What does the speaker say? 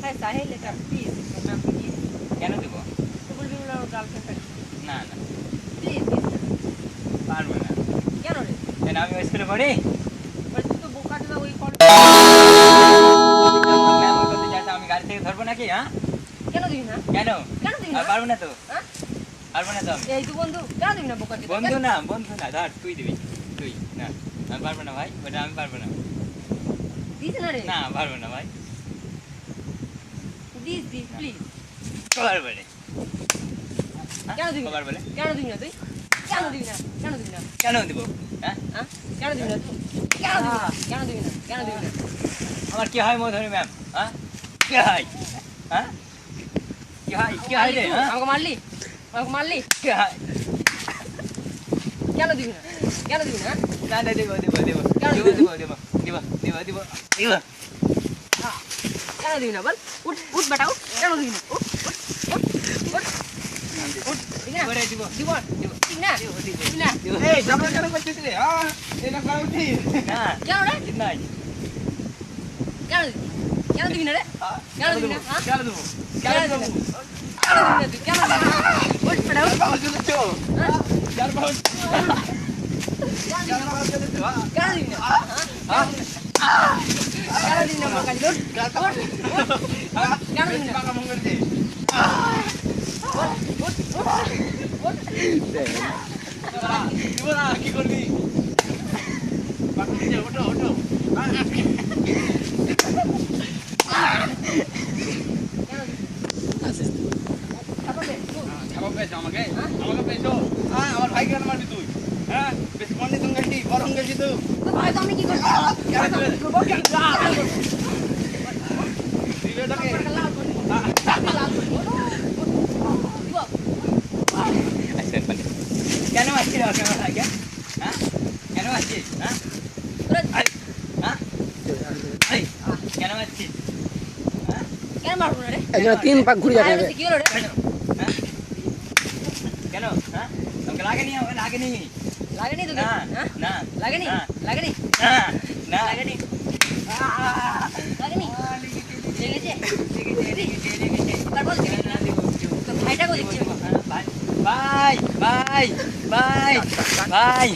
হ্যাঁ সাহেল এটা please ma'am please. কেন দেবো? তো বলবি ওর গার্লফ্রেন্ড না না প্লিজ পারবো না। কেন রে? কেন আমি ওই স্কুলে পড়ি? বল তুই তো বোকা চোদা ওই কল ম্যাম ওই করতে চাইছে, আমি গাড়ি থেকে ধরবো নাকি? হ্যাঁ কেন দিবি না? কেন? কেন দিবি না? আর পারবো না তো, হ্যাঁ পারবো না তো আমি। এই তো বন্ধু কেন দিবি না বোকা চোদা? বন্ধু না, বন্ধু না, ধর তুই দিবি, তুই না। আমি পারবো না ভাই, ওটা আমি পারবো না। দিস না রে না পারবো না ভাই, দিস দিস প্লিজ। কবার বলে? কেন দিবি না? কবার বলে? কেন দিবি না তুই? কেন দিবি না? কেন দিবি না? কেন দিব? হ্যাঁ হ্যাঁ কেন দিবি না তুই? কেন দিবি না? কেন দিবি না? কেন দিবি না? আমার কি হয় মধুরি ম্যাম? হ্যাঁ কি হয়? হ্যাঁ কি হয়, কি হয় রে? হ্যাঁ আমাকে মারলি? আমাকে মারলি? কি হয়? কেন দিবি না? কেন দিবি না? না না দেবো দেবো দেবো কেন দেবো দিবি? দেবো দেবো দেবো দেবো দেবো দেবো। কেন দিবি না বল? উঠ উঠ বেটা উঠ। কেন দিবি না? উঠ উঠ উঠ উঠ উঠ। দিবি না? এবারে দিব দিব দিব দিবি না? দিব দিব দিবি না? দিব। এই ঝগড়া কেন করছিস রে? এটা করা উচিত না কেন রে? ঠিক নাই। কেন দিবি? কেন দিবি না রে? কেন দিবি না? হ্যাঁ? কেন দেবো? কেন দিবি না? কেন দিবি না তুই? কেন দিবি না? উঠ বেটা উঠ। বাবা চলে চো হ্যাঁ? চার পাউন্ড কেন দিবি চার না? পাউন্ড চলে চো কেন দিবি না? হ্যাঁ? কেন দিবি না বোকা চোদা? উঠ উঠ উঠ। কেন দিবি না? পাকা মঙ্গল দে উঠ উঠ উঠ। দিব না কি করবি? পাকা দে ওঠো ওঠো খাবার পেয়েছো আমাকে আমাকে পেয়েছো আমার ভাই কেন মারবি তুই হ্যাঁ বেশি মনে তুমি গেছি বরং গেছি তুই তো ভাই তো আমি কি করব? কেন তুই লাল করব। দিবে তোকে লাল করব। লাল করব। দিব। আসেন বলে কেন আসছিস ওকে আমার আগে? হ্যাঁ কেন আসছিস? হ্যাঁ তোরা আই হ্যাঁ আই কেন আসছিস? হ্যাঁ কেন মারবো না রে? একজন 3 পাক ঘুরে যাবে আরে কি হলো রে? কেন? হ্যাঁ কেন? হ্যাঁ তোমাকে লাগেনি, আমাকে লাগেনি। লাগেনি তো? না হ্যাঁ? না লাগেনি? না লাগেনি? না না লাগেনি? লাগেনি? লেগেছে? তারপর দেখি না। তো ভাইটাকেও দেখছি আমি। ভাই ভাই ভাই ভাই ভাই